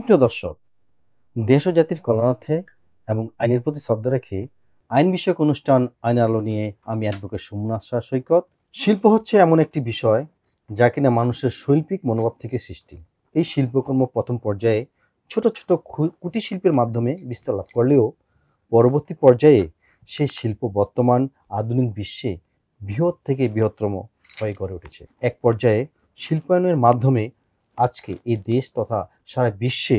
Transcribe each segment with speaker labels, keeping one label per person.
Speaker 1: সুপ্রিয় দর্শক, দেশ ও জাতির কল্যাণার্থে এবং আইনের প্রতি শ্রদ্ধা রেখে আইন বিষয়ক অনুষ্ঠান আইনের আলো নিয়ে আমি অ্যাডভোকেট সুমন আশা সৈকত। শিল্প হচ্ছে এমন একটি বিষয় যা কিনা মানুষের শৈল্পিক মনোভাব থেকে সৃষ্টি। এই শিল্পকর্ম প্রথম পর্যায়ে ছোট ছোট কুটির শিল্পের মাধ্যমে বিস্তার লাভ করলেও পরবর্তী পর্যায়ে সেই শিল্প বর্তমান আধুনিক বিশ্বে বৃহৎ থেকে বৃহত্তম হয়ে গড়ে উঠেছে। এক পর্যায়ে শিল্পায়নের মাধ্যমে আজকে এই দেশ তথা সারা বিশ্বে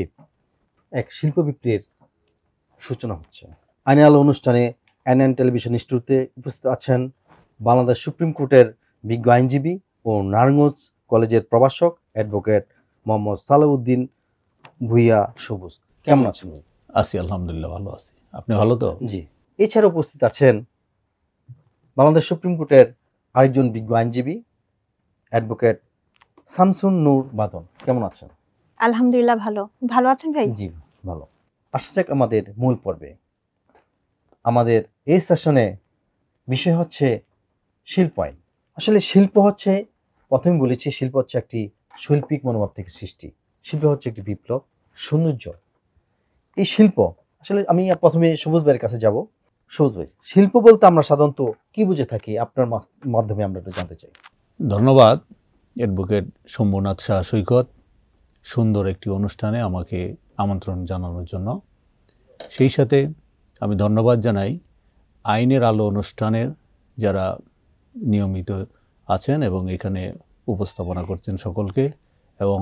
Speaker 1: এক শিল্প বিপ্লবের সূচনা হচ্ছে। আইনের আলো অনুষ্ঠানে এনএন টেলিভিশন স্টুডিওতে উপস্থিত আছেন বাংলাদেশ সুপ্রিম কোর্টের বিজ্ঞ আইনজীবী ও নারায়ণগঞ্জ কলেজের প্রভাষক অ্যাডভোকেট মোহাম্মদ সালাউদ্দিন ভুইয়া সবুজ। কেমন আছেন?
Speaker 2: আছি, আলহামদুলিল্লাহ ভালো আছি। আপনি ভালো তো?
Speaker 1: জি। এছাড়া উপস্থিত আছেন বাংলাদেশ সুপ্রিম কোর্টের আরেকজন বিজ্ঞ আইনজীবী অ্যাডভোকেট শামসুন নূর বাদন। কেমন আছেন?
Speaker 3: আলহামদুলিল্লাহ ভালো। ভালো আছেন ভাই?
Speaker 1: জি ভালো। আসা যাক আমাদের মূল পর্বে। আমাদের এই সেশনে বিষয় হচ্ছে শিল্প আইন। আসলে শিল্প হচ্ছে, প্রথমে বলেছি, শিল্প হচ্ছে একটি শৈল্পিক মনোভাব থেকে সৃষ্টি। শিল্প হচ্ছে একটি বিপ্লব, সৌন্দর্য। এই শিল্প আসলে আমি প্রথমে সবুজ ভাইয়ের কাছে যাব। সবুজ ভাই, শিল্প বলতে আমরা সাধারণত কি বুঝে থাকি? আপনার মাধ্যমে আমরা একটু জানতে চাই।
Speaker 2: ধন্যবাদ অ্যাডভোকেট শম্ভুনাথ শাহ সৈকত, সুন্দর একটি অনুষ্ঠানে আমাকে আমন্ত্রণ জানানোর জন্য। সেই সাথে আমি ধন্যবাদ জানাই আইনের আলো অনুষ্ঠানের যারা নিয়মিত আছেন এবং এখানে উপস্থাপনা করছেন সকলকে, এবং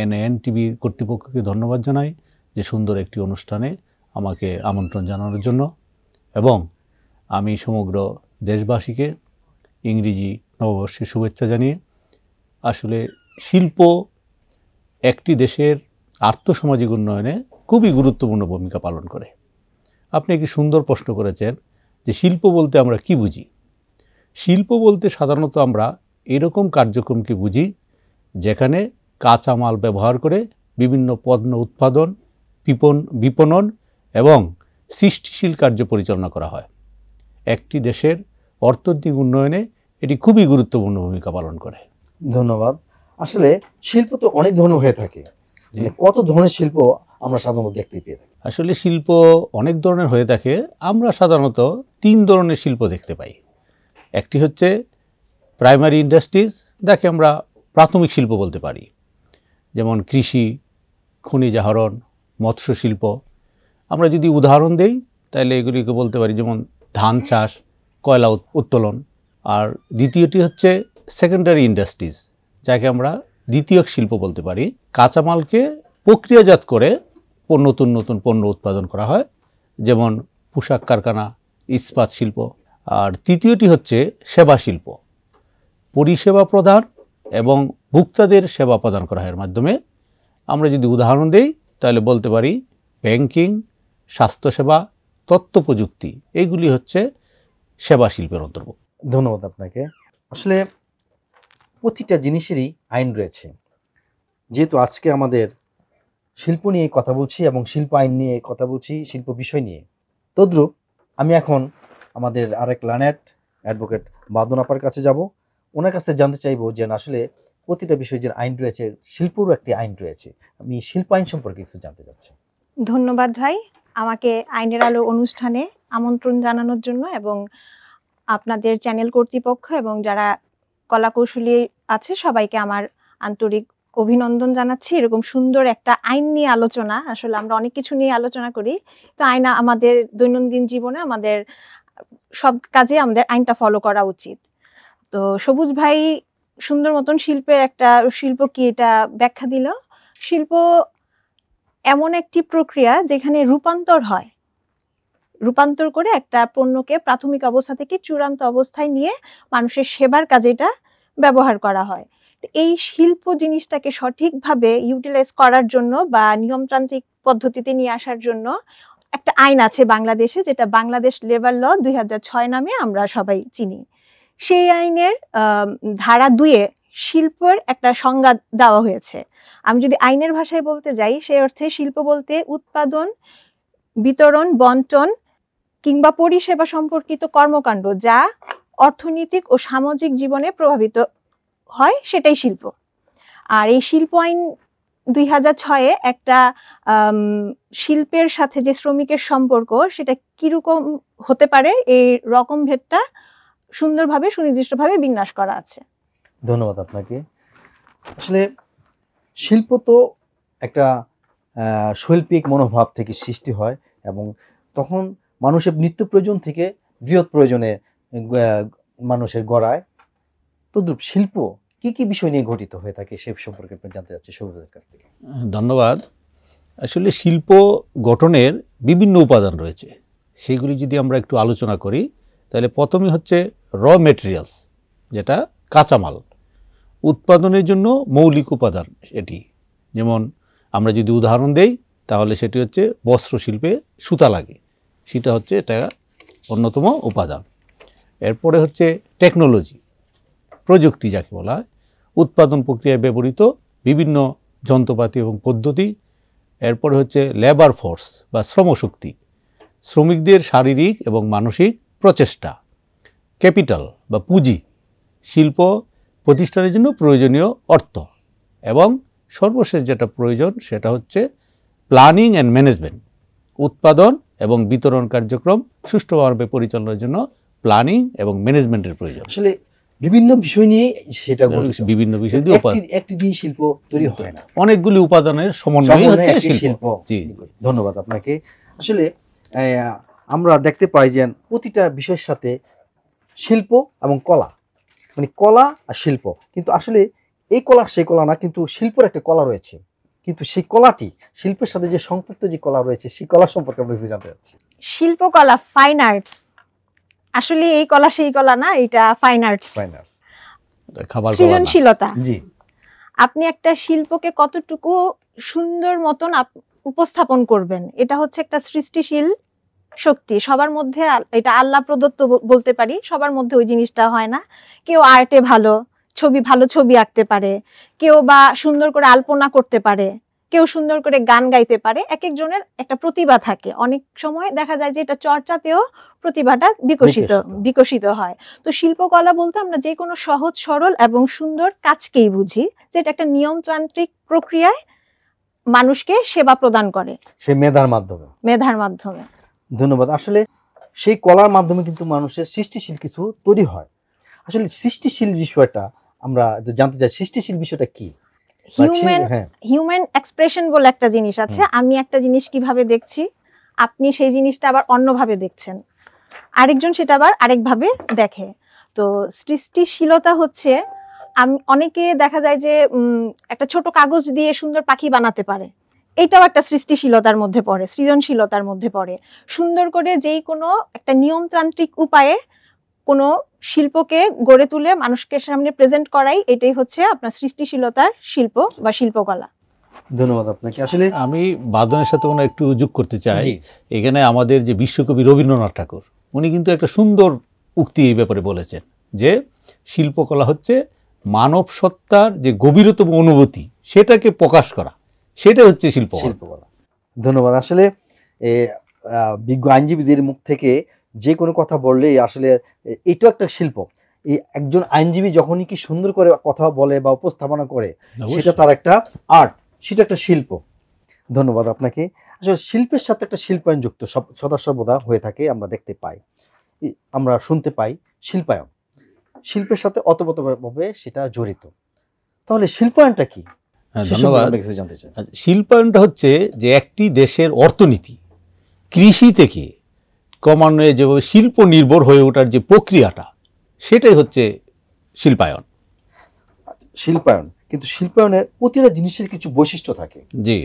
Speaker 2: এনএন টিভি কর্তৃপক্ষকে ধন্যবাদ জানাই যে সুন্দর একটি অনুষ্ঠানে আমাকে আমন্ত্রণ জানানোর জন্য। এবং আমি সমগ্র দেশবাসীকে ইংরেজি নববর্ষের শুভেচ্ছা জানিয়ে, আসলে শিল্প একটি দেশের আর্থসামাজিক উন্নয়নে খুবই গুরুত্বপূর্ণ ভূমিকা পালন করে। আপনি একটি সুন্দর প্রশ্ন করেছেন যে শিল্প বলতে আমরা কি বুঝি। শিল্প বলতে সাধারণত আমরা এরকম কার্যক্রমকে বুঝি যেখানে কাঁচামাল ব্যবহার করে বিভিন্ন পণ্য উৎপাদন, বিপণন এবং সৃষ্টিশীল কার্য পরিচালনা করা হয়। একটি দেশের অর্থনৈতিক উন্নয়নে এটি খুবই গুরুত্বপূর্ণ ভূমিকা পালন করে।
Speaker 1: ধন্যবাদ। আসলে শিল্প তো অনেক ধরনের হয়ে থাকে, কত ধরনের শিল্প আমরা সাধারণত দেখতে পেয়ে থাকি?
Speaker 2: আসলে শিল্প অনেক ধরনের হয়ে থাকে। আমরা সাধারণত 3 ধরনের শিল্প দেখতে পাই। একটি হচ্ছে প্রাইমারি ইন্ডাস্ট্রিজ, যাকে আমরা প্রাথমিক শিল্প বলতে পারি, যেমন কৃষি, খনিজ আহরণ, মৎস্য শিল্প। আমরা যদি উদাহরণ দেই তাহলে এগুলিকে বলতে পারি যেমন ধান চাষ, কয়লা উত্তোলন। আর দ্বিতীয়টি হচ্ছে সেকেন্ডারি ইন্ডাস্ট্রিজ, যাকে আমরা দ্বিতীয়ক শিল্প বলতে পারি। কাঁচামালকে প্রক্রিয়াজাত করে নতুন নতুন পণ্য উৎপাদন করা হয়, যেমন পোশাক কারখানা, ইস্পাত শিল্প। আর তৃতীয়টি হচ্ছে সেবা শিল্প, পরিষেবা প্রদান এবং ভোক্তাদের সেবা প্রদান করা হয় এর মাধ্যমে। আমরা যদি উদাহরণ দেই তাহলে বলতে পারি ব্যাংকিং, স্বাস্থ্যসেবা, তথ্য প্রযুক্তি, এইগুলি হচ্ছে সেবা শিল্পের অন্তর্ভুক্ত।
Speaker 1: ধন্যবাদ আপনাকে। আসলে প্রতিটা জিনিসেরই আইন রয়েছে। যেহেতু আজকে আমাদের শিল্প নিয়ে কথা বলছি এবং শিল্প আইন নিয়ে কথা বলছি, শিল্প বিষয় নিয়ে, তদ্রূপ আমি এখন আমাদের আরেক লার্নার অ্যাডভোকেট বাদন আপার কাছে যাব। ওনার কাছে জানতে চাইবো যে আসলে প্রতিটা বিষয়ে যে আইন রয়েছে, শিল্পেরও একটি আইন রয়েছে। আমি শিল্প আইন সম্পর্কে কিছু জানতে চাচ্ছি।
Speaker 3: ধন্যবাদ ভাই আমাকে আইনের আলো অনুষ্ঠানে আমন্ত্রণ জানানোর জন্য, এবং আপনাদের চ্যানেল কর্তৃপক্ষ এবং যারা কলাকৌশলী আছে সবাইকে আমার আন্তরিক অভিনন্দন জানাচ্ছি। এরকম সুন্দর একটা আইন নিয়ে আলোচনা, আসলে আমরা অনেক কিছু নিয়ে আলোচনা করি, তো আইন আমাদের দৈনন্দিন জীবনে আমাদের সব কাজে আমাদের আইনটা ফলো করা উচিত। তো সবুজ ভাই সুন্দর মতন শিল্প কি এটা ব্যাখ্যা দিল। শিল্প এমন একটি প্রক্রিয়া যেখানে রূপান্তর হয়, রূপান্তর করে একটা পণ্যকে প্রাথমিক অবস্থা থেকে চূড়ান্ত অবস্থায় নিয়ে মানুষের সেবার কাজে এটা ব্যবহার করা হয়। এই শিল্প জিনিসটাকে সঠিকভাবে ইউটিলাইজ করার জন্য বা নিয়মতান্ত্রিক পদ্ধতিতে নিয়ে আসার জন্য একটা আইন আছে বাংলাদেশে, যেটা বাংলাদেশ লেবার ল 2006 নামে আমরা সবাই চিনি। সেই আইনের ধারা 2-এ শিল্পের একটা সংজ্ঞা দেওয়া হয়েছে। আমি যদি আইনের ভাষায় বলতে যাই, সেই অর্থে শিল্প বলতে উৎপাদন, বিতরণ, বন্টন কিংবা পরিষেবা সম্পর্কিত কর্মকাণ্ড যা অর্থনৈতিক ও সামাজিক জীবনে প্রভাবিত হয়, সেটাই শিল্প। আর এই শিল্প আইন 2006-এ একটা শিল্পের সাথে যে শ্রমিকের সম্পর্ক সেটা কিরকম হতে পারে এই রকম ভেদটা সুন্দরভাবে সুনির্দিষ্টভাবে বিন্যাস করা আছে।
Speaker 1: ধন্যবাদ আপনাকে। আসলে শিল্প তো একটা শৈল্পিক মনোভাব থেকে সৃষ্টি হয় এবং তখন মানুষের নিত্য প্রয়োজন থেকে বৃহৎ প্রয়োজনে মানুষের গড়ায়। তদ্রূপ শিল্প কি কি বিষয় নিয়ে গঠিত হয়ে থাকে সে সম্পর্কে আপনি জানতে চাচ্ছি সবুজের কাছ থেকে।
Speaker 2: ধন্যবাদ। আসলে শিল্প গঠনের বিভিন্ন উপাদান রয়েছে, সেগুলি যদি আমরা একটু আলোচনা করি তাহলে প্রথমে হচ্ছে র মেটেরিয়ালস, যেটা কাঁচামাল উৎপাদনের জন্য মৌলিক উপাদান। এটি যেমন আমরা যদি উদাহরণ দেই তাহলে সেটি হচ্ছে বস্ত্র শিল্পে সুতা লাগে, সেটা হচ্ছে এটা অন্যতম উপাদান। এরপরে হচ্ছে টেকনোলজি, প্রযুক্তি যাকে বলা হয়, উৎপাদন প্রক্রিয়ায় ব্যবহৃত বিভিন্ন যন্ত্রপাতি এবং পদ্ধতি। এরপরে হচ্ছে লেবার ফোর্স বা শ্রমশক্তি, শ্রমিকদের শারীরিক এবং মানসিক প্রচেষ্টা। ক্যাপিটাল বা পুঁজি, শিল্প প্রতিষ্ঠানের জন্য প্রয়োজনীয় অর্থ। এবং সর্বশেষ যেটা প্রয়োজন সেটা হচ্ছে প্ল্যানিং অ্যান্ড ম্যানেজমেন্ট, উৎপাদন এবং বিতরণ কার্যক্রম সুষ্ঠুভাবে পরিচালনার জন্য প্ল্যানিং এবং ম্যানেজমেন্টের প্রয়োজন।
Speaker 1: আসলে বিভিন্ন বিষয় নিয়ে সেটা
Speaker 2: বিভিন্ন বিষয় দিয়ে
Speaker 1: একটি দিয়ে শিল্প তৈরি হয় না,
Speaker 2: অনেকগুলি উপাদানের সমন্বয় হচ্ছে শিল্প। জি,
Speaker 1: ধন্যবাদ আপনাকে। আসলে আমরা দেখতে পাই যে প্রতিটা বিষয়ের সাথে শিল্প এবং কলা, মানে কলা আর শিল্প, কিন্তু আসলে এই কলা সেই কলা না, কিন্তু শিল্পের একটা কলা রয়েছে, কিন্তু সেই কলাটি শিল্পের সাথে যে সম্পৃক্ত যে কলা রয়েছে সেই কলা সম্পর্কে আমরা জানতে চাচ্ছি।
Speaker 3: শিল্পকলা, ফাইন আর্টস, আসলে এই কলা সেই কলা না, এটা ফাইন আর্টস, সৃজনশীলতা।
Speaker 1: জি,
Speaker 3: আপনি একটা শিল্পকে কতটুকু সুন্দর মতন উপস্থাপন করবেন, এটা হচ্ছে একটা সৃষ্টিশীল শক্তি। সবার মধ্যে এটা আল্লাহ প্রদত্ত বলতে পারি, সবার মধ্যে ওই জিনিসটা হয় না। কেউ আর্টে ভালো ছবি আঁকতে পারে, কেউ বা সুন্দর করে আলপনা করতে পারে, কেউ সুন্দর করে গান গাইতে পারে। এক একজনের একটা প্রতিভা থাকে। অনেক সময় দেখা যায় যে এটা চর্চাতেও প্রতিভাটা বিকশিত হয়। তো শিল্পকলা বলতে আমরা যে কোনো সহজ সরল এবং সুন্দর কাজকেই বুঝি, যেটা একটা নিয়মতান্ত্রিক প্রক্রিয়ায় মানুষকে সেবা প্রদান করে, সে মেধার মাধ্যমে।
Speaker 1: ধন্যবাদ। আসলে সেই কলার মাধ্যমে কিন্তু মানুষের সৃষ্টিশীল কিছু তৈরি হয়। আসলে সৃষ্টিশীল বিষয়টা আমরা জানতে চাই, সৃষ্টিশীল বিষয়টা কি?
Speaker 3: হিউম্যান এক্সপ্রেশন বলে একটা জিনিস আছে। আমি একটা জিনিস কিভাবে দেখছি, আপনি সেই জিনিসটা আবার অন্যভাবে দেখছেন, আরেকজন সেটা আবার আরেকভাবে দেখে। তো সৃষ্টিশীলতা হচ্ছে, অনেকে দেখা যায় যে একটা ছোট কাগজ দিয়ে সুন্দর পাখি বানাতে পারে, এটাও একটা সৃষ্টিশীলতার মধ্যে পড়ে, সৃজনশীলতার মধ্যে পড়ে। সুন্দর করে যেই কোনো একটা নিয়মতান্ত্রিক উপায়ে কোনো শিল্পকে গড়ে তুলে মানুষকে সামনে প্রেজেন্ট করাই, এটাই হচ্ছে আপনার সৃষ্টিশীলতার শিল্প বা শিল্পকলা।
Speaker 1: ধন্যবাদ আপনাকে। আসলে
Speaker 2: আমি বাদনের সাথে একটু যোগ করতে চাই। এখানে আমাদের যে বিশ্বকবি রবীন্দ্রনাথ ঠাকুর, উনি কিন্তু একটা সুন্দর উক্তি এই ব্যাপারে বলেছেন যে শিল্পকলা হচ্ছে মানব সত্তার যে গভীরতম অনুভূতি সেটাকে প্রকাশ করা, সেটা হচ্ছে শিল্পকলা।
Speaker 1: ধন্যবাদ। আসলে বিজ্ঞ আইনজীবীদের মুখ থেকে যে কোনো কথা বললেই আসলে এটাও একটা শিল্প। এই একজন আইনজীবী যখনই কি সুন্দর করে কথা বলে বা উপস্থাপনা করে, সেটা তার একটা আর্ট, সেটা একটা শিল্প। ধন্যবাদ আপনাকে। আসলে শিল্পের সাথে একটা শিল্পায়ন যুক্ত সদা সর্বদা হয়ে থাকে, আমরা দেখতে পাই, আমরা শুনতে পাই শিল্পায়ন, শিল্পের সাথে অতপ্রতভাবে সেটা জড়িত। তাহলে শিল্পায়নটা কি?
Speaker 2: ধন্যবাদ। শিল্পায়নটা হচ্ছে যে একটি দেশের অর্থনীতি কৃষি থেকে ক্রমান্বয়ে যেভাবে শিল্প নির্ভর হয়ে ওঠার যে প্রক্রিয়াটা, সেটাই হচ্ছে শিল্পায়ন।
Speaker 1: কিন্তু শিল্পায়নের প্রতিটা জিনিসের কিছু বৈশিষ্ট্য থাকে।
Speaker 2: জি,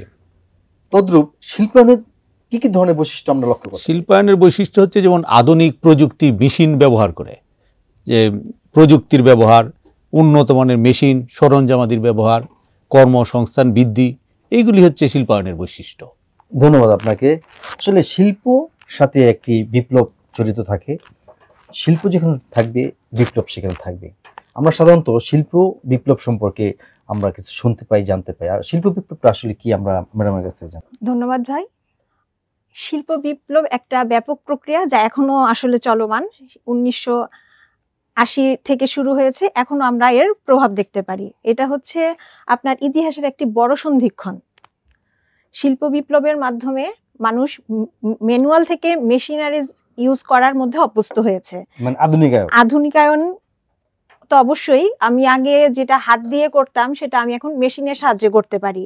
Speaker 1: তদ্রূপ শিল্পায়নের কি কি ধরনের বৈশিষ্ট্য আমরা লক্ষ্য করি?
Speaker 2: শিল্পায়নের বৈশিষ্ট্য হচ্ছে যেমন আধুনিক প্রযুক্তি, মেশিন ব্যবহার করে, যে প্রযুক্তির ব্যবহার, উন্নত মানের মেশিন সরঞ্জামাদির ব্যবহার, কর্মসংস্থান বৃদ্ধি, এইগুলি হচ্ছে শিল্পায়নের বৈশিষ্ট্য।
Speaker 1: ধন্যবাদ আপনাকে। আসলে শিল্প সাথে একটি বিপ্লব জড়িত থাকে। শিল্প যেখানে থাকবে বিপ্লব সেখানে থাকবে। আমরা সাধারণত শিল্প বিপ্লব সম্পর্কে আমরা কিছু শুনতে পাই, জানতে পাই। আর শিল্প বিপ্লবটা আসলে কি আমরা ম্যাডামের কাছে জানি।
Speaker 3: ধন্যবাদ ভাই। শিল্প বিপ্লব একটা ব্যাপক প্রক্রিয়া যা এখনো আসলে চলমান। 80 থেকে শুরু হয়েছে, এখনো আমরা এর প্রভাব দেখতে পারি। এটা হচ্ছে আপনার ইতিহাসের একটি বড় সন্ধিক্ষণ। শিল্প বিপ্লবের মাধ্যমে মানুষ ম্যানুয়াল থেকে মেশিনারিজ ইউজ করার মধ্যে অভ্যস্ত হয়েছে।
Speaker 1: মানে
Speaker 3: আধুনিকায়ন তো অবশ্যই। আমি আগে যেটা হাত দিয়ে করতাম সেটা আমি এখন মেশিনের সাহায্যে করতে পারি।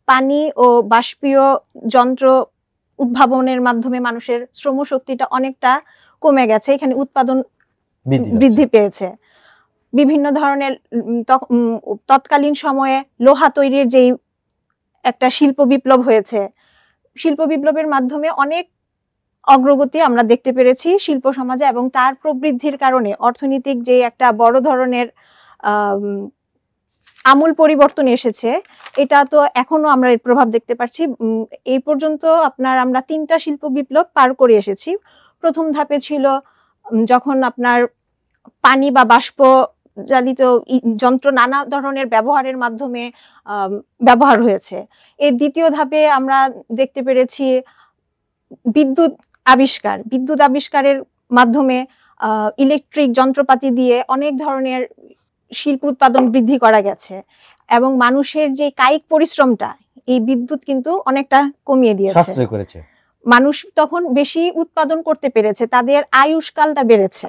Speaker 3: পানি ও বাষ্পীয় যন্ত্র উদ্ভাবনের মাধ্যমে মানুষের শ্রম শক্তিটা অনেকটা কমে গেছে, এখানে উৎপাদন বৃদ্ধি পেয়েছে। বিভিন্ন ধরনের তৎকালীন সময়ে লোহা তৈরির যেই একটা শিল্প বিপ্লব হয়েছে, শিল্প বিপ্লবের মাধ্যমে অনেক অগ্রগতি আমরা দেখতে পেরেছি শিল্প সমাজে, এবং তার প্রবৃদ্ধির কারণে অর্থনৈতিক যে একটা বড় ধরনের আমূল পরিবর্তন এসেছে, এটা তো এখনো আমরা এর প্রভাব দেখতে পাচ্ছি। এই পর্যন্ত আমরা 3টা শিল্প বিপ্লব পার করে এসেছি। প্রথম ধাপে ছিল যখন আপনার পানি বা বাষ্প চালিত যন্ত্র নানা ধরনের ব্যবহারের মাধ্যমে ব্যবহার হয়েছে। এর দ্বিতীয় ধাপে আমরা দেখতে পেরেছি বিদ্যুৎ আবিষ্কারের মাধ্যমে ইলেকট্রিক যন্ত্রপাতি দিয়ে অনেক ধরনের শিল্প উৎপাদন বৃদ্ধি করা গেছে, এবং মানুষের যে কায়িক পরিশ্রমটা এই বিদ্যুৎ কিন্তু অনেকটা কমিয়ে দিয়েছে। মানুষ তখন বেশি উৎপাদন করতে পেরেছে, তাদের আয়ুষ্কালটা বেড়েছে,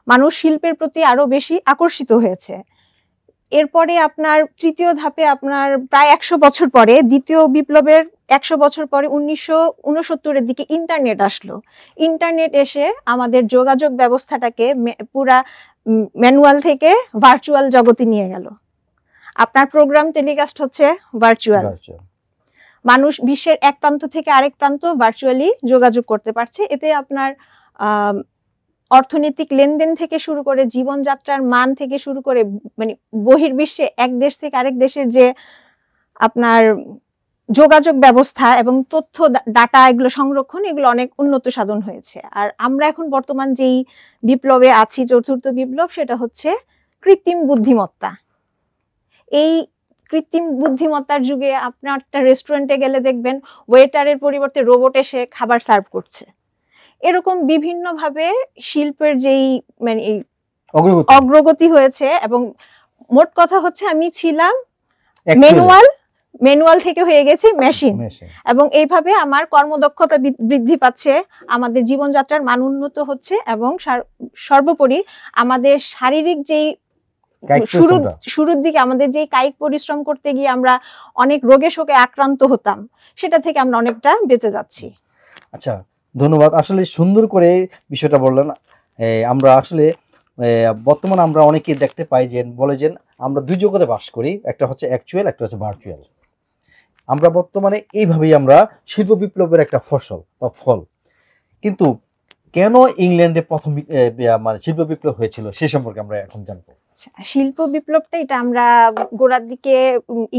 Speaker 3: মানুষ শিল্পের প্রতি আরো বেশি আকর্ষিত হয়েছে। এরপরে আপনার তৃতীয় ধাপে আপনার প্রায় 100 বছর পরে, দ্বিতীয় বিপ্লবের 100 বছর পরে 1969 দিকে ইন্টারনেট আসলো। ইন্টারনেট এসে আমাদের যোগাযোগ ব্যবস্থাটাকে পুরা ম্যানুয়াল থেকে ভার্চুয়াল জগতে নিয়ে গেল। আপনার প্রোগ্রাম টেলিকাস্ট হচ্ছে ভার্চুয়াল। মানুষ বিশ্বের এক প্রান্ত থেকে আরেক প্রান্ত ভার্চুয়ালি যোগাযোগ করতে পারছে। এতে আপনার অর্থনৈতিক লেনদেন থেকে শুরু করে জীবনযাত্রার মান থেকে শুরু করে মানে বহির্বিশ্বে এক দেশ থেকে আরেক দেশের যে আপনার যোগাযোগ ব্যবস্থা এবং তথ্য ডাটা এগুলো সংরক্ষণ, এগুলো অনেক উন্নত সাধন হয়েছে। আর আমরা এখন বর্তমান যেই বিপ্লবে আছি, চতুর্থ বিপ্লব, সেটা হচ্ছে কৃত্রিম বুদ্ধিমত্তা। এই কৃত্রিম বুদ্ধিমত্তার যুগে আপনার একটা রেস্টুরেন্টে গেলে দেখবেন ওয়েটারের পরিবর্তে রোবট এসে খাবার সার্ভ করছে। এরকম বিভিন্ন ভাবে শিল্পের যেই মানে অগ্রগতি হয়েছে, এবং মোট কথা হচ্ছে আমি ছিলাম ম্যানুয়াল থেকে হয়ে গেছি মেশিন, এবং এইভাবে আমার কর্মদক্ষতা বৃদ্ধি পাচ্ছে, আমাদের জীবনযাত্রার মান উন্নত হচ্ছে, এবং সর্বোপরি আমাদের শারীরিক যেই শুরুর দিকে আমাদের যে কায়িক পরিশ্রম করতে গিয়ে আমরা অনেক রোগে শোকে আক্রান্ত হতাম, সেটা থেকে আমরা অনেকটা বেঁচে যাচ্ছি।
Speaker 1: আচ্ছা, ধন্যবাদ। আসলে সুন্দর করে বিষয়টা বললেন। আমরা আসলে বর্তমানে আমরা অনেকেই দেখতে পাই যে বলে যে আমরা দুই জগতে বাস করি, একটা হচ্ছে অ্যাকচুয়াল, একটা হচ্ছে ভার্চুয়াল। আমরা বর্তমানে এইভাবেই আমরা শিল্প বিপ্লবের একটা ফসল বা ফল। কিন্তু কেন ইংল্যান্ডে প্রথম মানে শিল্প বিপ্লব হয়েছিল সে সম্পর্কে আমরা এখন জানবো।
Speaker 3: শিল্প বিপ্লবটা এটা আমরা গোড়ার দিকে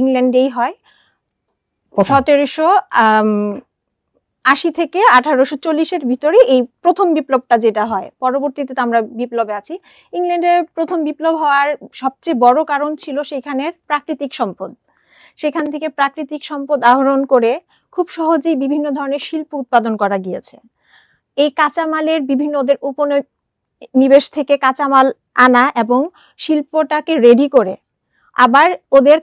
Speaker 3: ইংল্যান্ডেই হয়। 1780 থেকে 1840-এর ভিতরে এই প্রথম বিপ্লবটা যেটা হয়। পরবর্তীতে তো আমরা বিপ্লবে আছি। ইংল্যান্ডের প্রথম বিপ্লব হওয়ার সবচেয়ে বড় কারণ ছিল সেখানের প্রাকৃতিক সম্পদ। সেখান থেকে প্রাকৃতিক সম্পদ আহরণ করে খুব সহজেই বিভিন্ন ধরনের শিল্প উৎপাদন করা গিয়েছে। এই কাঁচামালের বিভিন্ন ওদের উপনিবেশ থেকে কাঁচামাল আনা এবং শিল্পটাকে রেডি করে আবার ওদের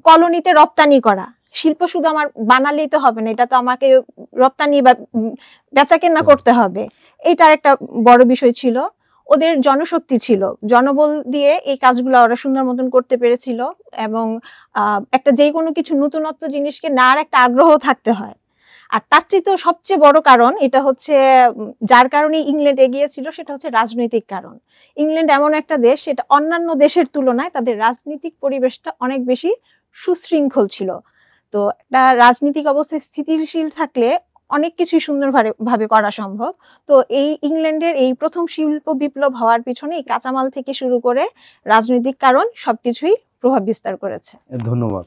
Speaker 3: কলোনিতে রপ্তানি করা। শিল্প শুধু আমার বানালেই তো হবে না, এটা তো আমাকে রপ্তানি বা বেচা কেনা করতে হবে। এইটার একটা বড় বিষয় ছিল। ওদের জনশক্তি ছিল, জনবল দিয়ে এই কাজগুলো ওরা সুন্দর মতন করতে পেরেছিল, এবং একটা যে কোনো কিছু নতুনত্ব জিনিসকে নেওয়ার একটা আগ্রহ থাকতে হয়। আর তার চেয়ে সবচেয়ে বড় কারণ এটা হচ্ছে, যার কারণে ইংল্যান্ড এগিয়েছিল, সেটা হচ্ছে রাজনৈতিক কারণ। ইংল্যান্ড এমন একটা দেশ, সেটা অন্যান্য দেশের তুলনায় তাদের রাজনৈতিক পরিবেশটা অনেক বেশি সুশৃঙ্খল ছিল। তো একটা রাজনৈতিক অবস্থায় স্থিতিশীল থাকলে অনেক কিছুই সুন্দরভাবে করা সম্ভব। তো এই ইংল্যান্ডের এই প্রথম শিল্প বিপ্লব হওয়ার পিছনে এই কাঁচামাল থেকে শুরু করে রাজনৈতিক কারণ সবকিছুই প্রভাব বিস্তার করেছে।
Speaker 1: ধন্যবাদ।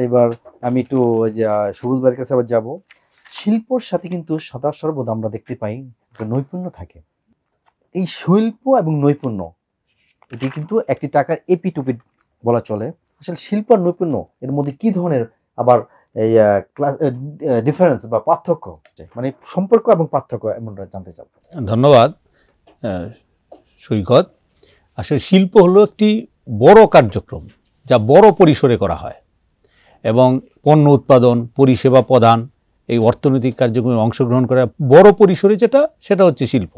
Speaker 1: এবার আমি একটু সবুজ ভাইয়ের কাছে আবার যাবো। শিল্পর সাথে কিন্তু সদা সর্বদা আমরা দেখতে পাই একটা নৈপুণ্য থাকে। এই শিল্প এবং নৈপুণ্য এটি কিন্তু একটি টাকার এপিটুপিট বলা চলে। আসলে শিল্প আর নৈপুণ্য এর মধ্যে কি ধরনের আবার এই ডিফারেন্স বা পার্থক্য, মানে সম্পর্ক এবং পার্থক্য এমনটা জানতে চাব।
Speaker 2: ধন্যবাদ। সৈকত, আসলে শিল্প হলো একটি বড় কার্যক্রম যা বড় পরিসরে করা হয় এবং পণ্য উৎপাদন, পরিষেবা প্রদান, এই অর্থনৈতিক কার্যক্রমে অংশগ্রহণ করা বড় পরিসরে সেটা হচ্ছে শিল্প।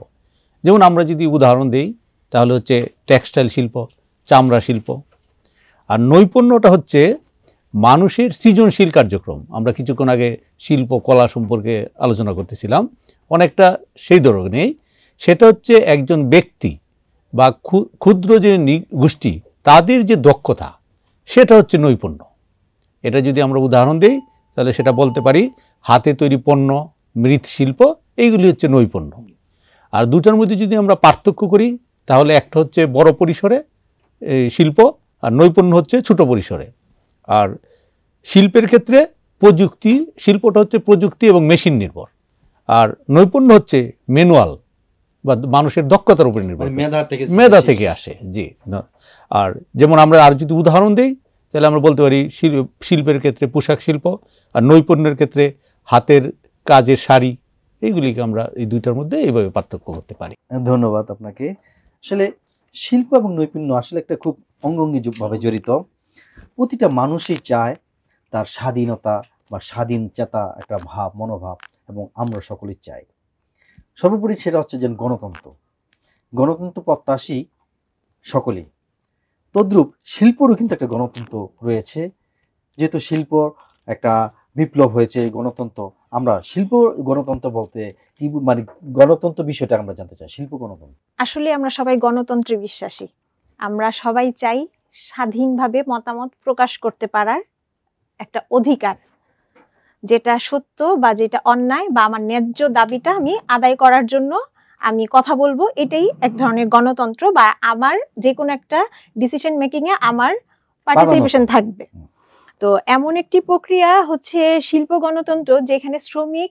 Speaker 2: যেমন আমরা যদি উদাহরণ দিই তাহলে হচ্ছে টেক্সটাইল শিল্প, চামড়া শিল্প। আর নৈপুণ্যটা হচ্ছে মানুষের সৃজনশীল কার্যক্রম। আমরা কিছুক্ষণ আগে শিল্প কলা সম্পর্কে আলোচনা করতেছিলাম, অনেকটা সেই ধরনেই। সেটা হচ্ছে একজন ব্যক্তি বা ক্ষুদ্র যে গোষ্ঠী তাদের যে দক্ষতা, সেটা হচ্ছে নৈপুণ্য। এটা যদি আমরা উদাহরণ দিই তাহলে সেটা বলতে পারি হাতে তৈরি পণ্য, মৃৎশিল্প, এইগুলি হচ্ছে নৈপুণ্য। আর দুটার মধ্যে যদি আমরা পার্থক্য করি তাহলে একটা হচ্ছে বড় পরিসরে শিল্প, আর নৈপুণ্য হচ্ছে ছোট পরিসরে। আর শিল্পের ক্ষেত্রে প্রযুক্তি, শিল্পটা হচ্ছে প্রযুক্তি এবং মেশিন নির্ভর, আর নৈপুণ্য হচ্ছে ম্যানুয়াল বা মানুষের দক্ষতার উপর নির্ভর, মেধা থেকে আসে। জি। আর যেমন আমরা আর যদি উদাহরণ দিই তাহলে আমরা বলতে পারি শিল্পের ক্ষেত্রে পোশাক শিল্প, আর নৈপুণ্যের ক্ষেত্রে হাতের কাজের শাড়ি। এইগুলিকে আমরা এই দুইটার মধ্যে এইভাবে পার্থক্য করতে পারি।
Speaker 1: ধন্যবাদ আপনাকে। আসলে শিল্প এবং নৈপুণ্য আসলে একটা খুব অঙ্গাঙ্গিভাবে জড়িত। প্রতিটা মানুষই চায় তার স্বাধীনতা বা স্বাধীন চেতা একটা ভাব, মনোভাব, এবং আমরা সকলেই চাই। সর্বোপরি সেটা হচ্ছে যে গণতন্ত্র প্রত্যাশী সকলেই। তদ্রূপ শিল্পরও কিন্তু একটা গণতন্ত্র রয়েছে। যেহেতু শিল্প একটা বিপ্লব হয়েছে, গণতন্ত্র, আমরা শিল্প গণতন্ত্র বলতে কি মানে গণতন্ত্র বিষয়টা আমরা জানতে চাই। শিল্প গণতন্ত্র
Speaker 3: আসলে আমরা সবাই গণতন্ত্রে বিশ্বাসী। আমরা সবাই চাই স্বাধীনভাবে মতামত প্রকাশ করতে পারার একটা অধিকার, যেটা সত্য বা যেটা অন্যায় বা আমার ন্যায্য দাবিটা আমি আদায় করার জন্য আমি কথা বলবো, এটাই এক ধরনের গণতন্ত্র, বা আমার যে কোনো একটা ডিসিশন মেকিং এ আমার পার্টিসিপেশন থাকবে। তো এমন একটি প্রক্রিয়া হচ্ছে শিল্প গণতন্ত্র, যেখানে শ্রমিক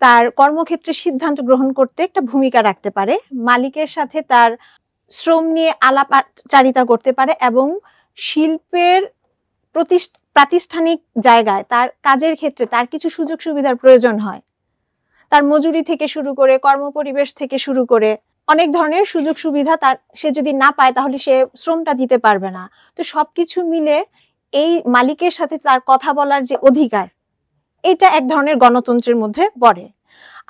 Speaker 3: তার কর্মক্ষেত্রে সিদ্ধান্ত গ্রহণ করতে একটা ভূমিকা রাখতে পারে, মালিকের সাথে তার শ্রম নিয়ে আলাপচারিতা করতে পারে, এবং শিল্পের প্রাতিষ্ঠানিক জায়গায় তার কাজের ক্ষেত্রে তার কিছু সুযোগ সুবিধার প্রয়োজন হয়। তার মজুরি থেকে শুরু করে, কর্মপরিবেশ থেকে শুরু করে অনেক ধরনের সুযোগ সুবিধা তার সে যদি না পায় তাহলে সে শ্রমটা দিতে পারবে না। তো সবকিছু মিলে এই মালিকের সাথে তার কথা বলার যে অধিকার, এটা এক ধরনের গণতন্ত্রের মধ্যে পড়ে।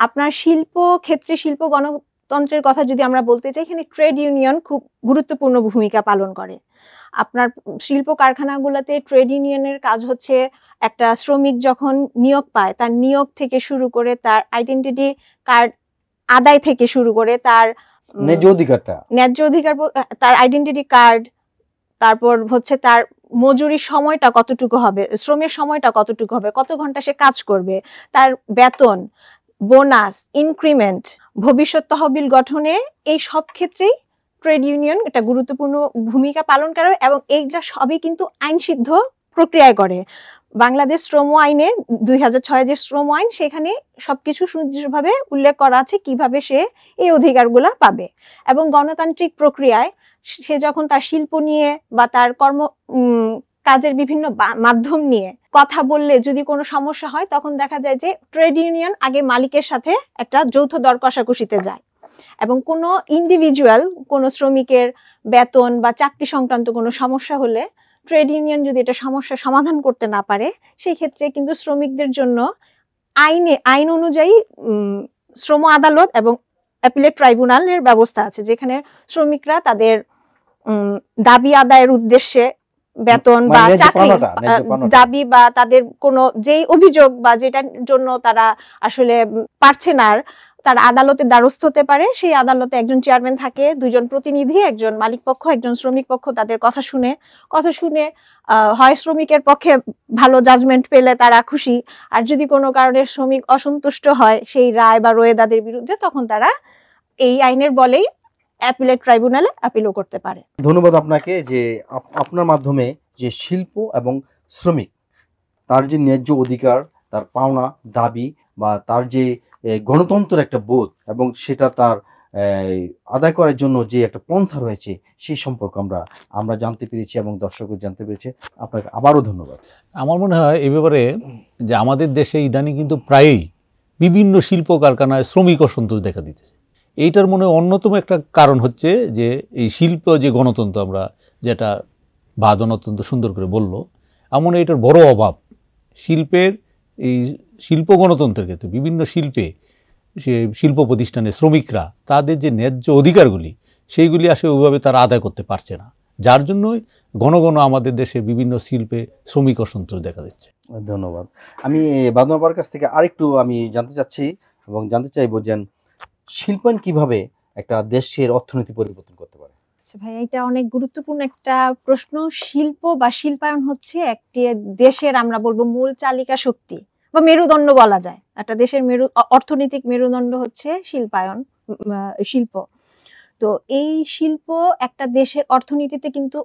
Speaker 3: আপনার শিল্প ক্ষেত্রে শিল্প গণতন্ত্রের কথা যদি আমরা বলতে চাই, এখানে ট্রেড ইউনিয়ন খুব গুরুত্বপূর্ণ ভূমিকা পালন করে। আপনার শিল্প কারখানাগুলোতে ট্রেড ইউনিয়নের কাজ হচ্ছে একটা শ্রমিক যখন নিয়োগ পায় তার নিয়োগ থেকে শুরু করে তার আইডেন্টিটি কার্ড আদায় থেকে শুরু করে তার ন্যায্য অধিকার, তার আইডেন্টিটি কার্ড, তারপর হচ্ছে তার মজুরির সময়টা কতটুকু হবে, শ্রমের সময়টা কতটুকু হবে, কত ঘন্টা সে কাজ করবে, তার বেতন, বোনাস, ইনক্রিমেন্ট, ভবিষ্যৎ তহবিল গঠনে, এই সব ক্ষেত্রেই ট্রেড ইউনিয়ন একটা গুরুত্বপূর্ণ ভূমিকা পালন করে, এবং এইগুলা সবই কিন্তু আইন সিদ্ধ প্রক্রিয়ায় করে। বাংলাদেশ শ্রম আইনে 2006 যে শ্রম আইন, সেখানে সবকিছু সুনির্দিষ্টভাবে উল্লেখ করা আছে কিভাবে সে এই অধিকারগুলা পাবে। এবং গণতান্ত্রিক প্রক্রিয়ায় সে যখন তার শিল্প নিয়ে বা তার কাজের বিভিন্ন মাধ্যম নিয়ে কথা বললে যদি কোনো সমস্যা হয়, তখন দেখা যায় যে ট্রেড ইউনিয়ন আগে মালিকের সাথে একটা যৌথ দর কষাকষিতে যায়, এবং কোনো ইন্ডিভিজুয়াল কোনো শ্রমিকের বেতন বা চাকরি সংক্রান্ত কোনো সমস্যা হলে ট্রেড ইউনিয়ন যদি এটা সমস্যা সমাধান করতে না পারে, সেই ক্ষেত্রে কিন্তু শ্রমিকদের জন্য আইন অনুযায়ী শ্রম আদালত এবং অ্যাপিলেট ট্রাইব্যুনালের ব্যবস্থা আছে, যেখানে শ্রমিকরা তাদের দাবি আদায়ের উদ্দেশ্যে বেতন বা চাকরি দাবি বা তাদের কোনো যেই অভিযোগ বা যেটার জন্য তারা আসলে পারছে না, তারা আদালতে দ্বারস্থ হতে পারে। সেই আদালতে একজন চেয়ারম্যান থাকে, দুজন প্রতিনিধি, একজন মালিক পক্ষ, একজন শ্রমিক পক্ষ, তাদের কথা শুনে হয় শ্রমিকের পক্ষে ভালো জাজমেন্ট পেলে তারা খুশি, আর যদি কোনো কারণে শ্রমিক অসন্তুষ্ট হয় সেই রায় বা রোয়েদাদের বিরুদ্ধে, তখন তারা এই আইনের বলেই অ্যাপিলেট ট্রাইব্যুনালে আপিলও করতে পারে।
Speaker 1: ধন্যবাদ আপনাকে যে আপনার মাধ্যমে যে শিল্প এবং শ্রমিক তার যে ন্যায্য অধিকার, তার পাওনা দাবি বা তার যে গণতন্ত্রের একটা বোধ এবং সেটা তার আদায় করার জন্য যে একটা পন্থা রয়েছে, সেই সম্পর্কে আমরা জানতে পেরেছি এবং দর্শকও জানতে পেরেছে। আপনাকে আবারও ধন্যবাদ।
Speaker 2: আমার মনে হয় এ ব্যাপারে যে আমাদের দেশে ইদানিং কিন্তু প্রায়ই বিভিন্ন শিল্প কারখানায় শ্রমিক অসন্তোষ দেখা দিতেছে। এইটার মনে হয় অন্যতম একটা কারণ হচ্ছে যে এই শিল্প যে গণতন্ত্র আমরা যেটা বাদন অত্যন্ত সুন্দর করে বলল, এমন এটার বড় অভাব। শিল্পের এই শিল্প গণতন্ত্রের ক্ষেত্রে বিভিন্ন শিল্পে সে শিল্প প্রতিষ্ঠানে শ্রমিকরা তাদের যে ন্যায্য অধিকারগুলি সেইগুলি আসলে ওইভাবে তারা আদায় করতে পারছে না, যার জন্যই ঘন ঘন আমাদের দেশে বিভিন্ন শিল্পে শ্রমিক অসন্তোষ দেখা দিচ্ছে।
Speaker 1: ধন্যবাদ। আমি বাদন আপার কাছ থেকে আরেকটু আমি জানতে চাচ্ছি এবং জানতে চাইবো যে শিল্পায়ন কিভাবে একটা দেশের অর্থনীতি পরিবর্তন করতে পারে।
Speaker 3: আচ্ছা ভাই, এটা অনেক গুরুত্বপূর্ণ একটা প্রশ্ন। শিল্প বা শিল্পায়ন হচ্ছে একটি দেশের, আমরা বলবো, মূল চালিকা শক্তি বা মেরুদণ্ড বলা যায়। একটা দেশের অর্থনৈতিক মেরুদণ্ড হচ্ছে শিল্পায়ন, শিল্প। তো এই শিল্প একটা দেশের অর্থনীতিতে কিন্তু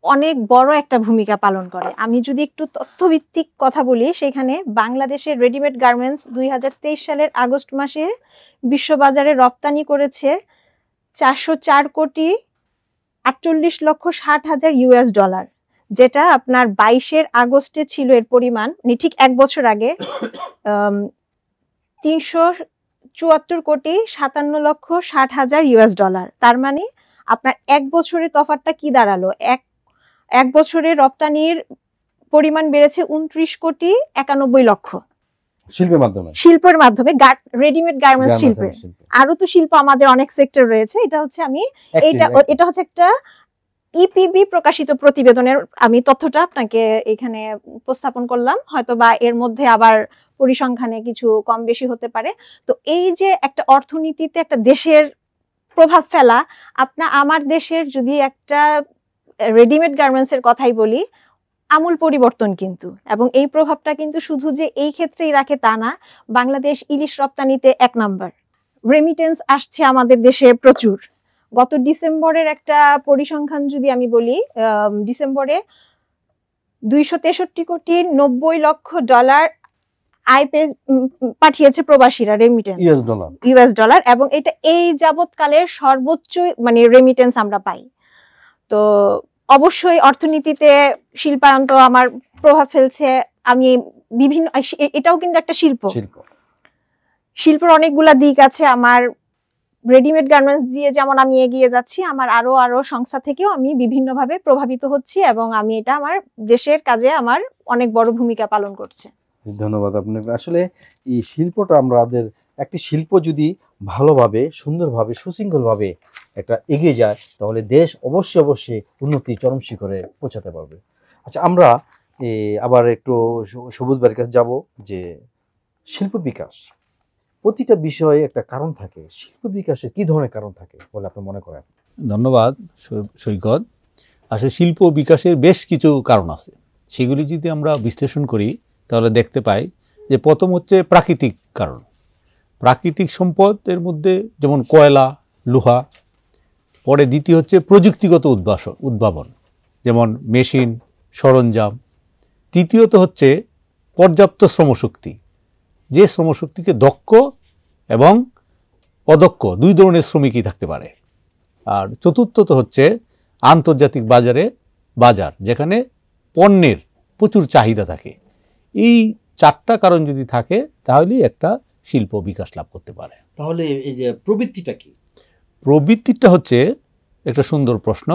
Speaker 3: অনেক বড় একটা ভূমিকা পালন করে। আমি যদি একটু তথ্যভিত্তিক কথা বলি, সেখানে বাংলাদেশের রেডিমেড গার্মেন্টস 2023 সালের আগস্ট মাসে বিশ্ববাজারে রপ্তানি করেছে 404,48,60,000 ইউএস ডলার, যেটা আপনার 22 আগস্টে ছিল এর পরিমাণ, ঠিক এক বছর আগে 374,57,60,000 ইউএস ডলার। তার মানে আপনার এক বছরের তফাৎটা কি দাঁড়ালো? এক বছরে রপ্তানির পরিমাণ বেড়েছে 29,91,00,000 শিল্পের মাধ্যমে, রেডিমেড গার্মেন্টস শিল্পে। আরো তো শিল্প আমাদের অনেক সেক্টর রয়েছে। এটা হচ্ছে এটা হচ্ছে একটা ইপিবি প্রকাশিত প্রতিবেদনের আমি তথ্যটা আপনাকে এখানে উপস্থাপন করলাম, হয়তো বা এর মধ্যে আবার পরিসংখ্যানে কিছু কম বেশি হতে পারে। তো এই যে একটা অর্থনীতিতে একটা দেশের প্রভাব ফেলা, আমার দেশের যদি একটা রেডিমেড গার্মেন্টস এর কথাই বলি, আমূল পরিবর্তন কিন্তু। এবং এই প্রভাবটা কিন্তু শুধু যে এই ক্ষেত্রেই রাখে তা না। বাংলাদেশ ইলিশ রপ্তানিতে 1 নাম্বার, রেমিটেন্স আসছে আমাদের দেশে প্রচুর। গত ডিসেম্বরের একটা পরিসংখ্যান যদি আমি বলি, ডিসেম্বরে 263,90,00,000 আয় পাঠিয়েছে প্রবাসীরা, রেমিটেন্স ইউএস ডলার, এবং এটা এই যাবৎকালের সর্বোচ্চ মানে রেমিটেন্স আমরা পাই। তো অবশ্যই অর্থনীতিতে শিল্পায়ন তো আমার প্রভাব ফেলছে। আমি বিভিন্ন, এটাও কিন্তু একটা শিল্পের অনেকগুলা দিক আছে। আমার রেডিমেড গার্মেন্টস দিয়ে যেমন আমি এগিয়ে যাচ্ছি, আমার আরো সংস্থা থেকেও আমি বিভিন্নভাবে প্রভাবিত হচ্ছি, এবং আমি এটা আমার দেশের কাজে আমার অনেক বড় ভূমিকা পালন করছে।
Speaker 1: ধন্যবাদ আপনাকে। আসলে এই শিল্পটা আমাদের একটি শিল্প যদি ভালোভাবে, সুন্দরভাবে, সুশৃঙ্খলভাবে একটা এগিয়ে যায়, তাহলে দেশ অবশ্যই উন্নতি চরম শিখরে পৌঁছাতে পারবে। আচ্ছা, আমরা আবার একটু সবুজ ভাইয়ের কাছে যাব যে শিল্প বিকাশ, প্রতিটা বিষয়ে একটা কারণ থাকে। শিল্প বিকাশে কি ধরনের কারণ থাকে বলে আপনি মনে করেন?
Speaker 2: ধন্যবাদ সৈকত। আসলে শিল্প বিকাশের বেশ কিছু কারণ আছে। সেগুলি যদি আমরা বিশ্লেষণ করি তাহলে দেখতে পাই যে প্রথম হচ্ছে প্রাকৃতিক কারণ। প্রাকৃতিক সম্পদের মধ্যে যেমন কয়লা, লোহা। পরে দ্বিতীয় হচ্ছে প্রযুক্তিগত উদ্ভাবন, যেমন মেশিন, সরঞ্জাম। তৃতীয়ত হচ্ছে পর্যাপ্ত শ্রমশক্তি, যে শ্রমশক্তিকে দক্ষ এবং অদক্ষ দুই ধরনের শ্রমিকই থাকতে পারে। আর চতুর্থত হচ্ছে আন্তর্জাতিক বাজার, যেখানে পণ্যের প্রচুর চাহিদা থাকে। এই চারটা কারণ যদি থাকে তাহলেই একটা শিল্প বিকাশ লাভ করতে পারে।
Speaker 1: তাহলে এই যে প্রবৃত্তিটা কি?
Speaker 2: প্রবৃত্তিটা হচ্ছে একটা সুন্দর প্রশ্ন,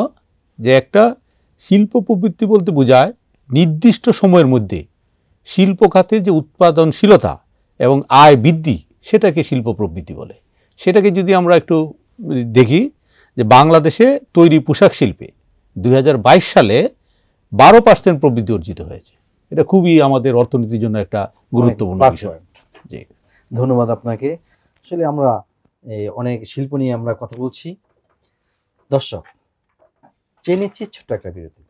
Speaker 2: যে একটা শিল্প প্রবৃত্তি বলতে বোঝায় নির্দিষ্ট সময়ের মধ্যে শিল্প খাতের যে উৎপাদনশীলতা এবং আয় বৃদ্ধি, সেটাকে শিল্প প্রবৃত্তি বলে। সেটাকে যদি আমরা একটু দেখি, যে বাংলাদেশে তৈরি পোশাক শিল্পে 2022 সালে 12% প্রবৃদ্ধি অর্জিত হয়েছে। এটা খুবই আমাদের অর্থনীতির জন্য একটা গুরুত্বপূর্ণ বিষয়। জি,
Speaker 1: ধন্যবাদ আপনাকে। আসলে আমরা অনেক শিল্প নিয়ে আমরা কথা বলছি। দর্শক, চেয়ে নিচ্ছি ছোট্ট একটা বিরতি।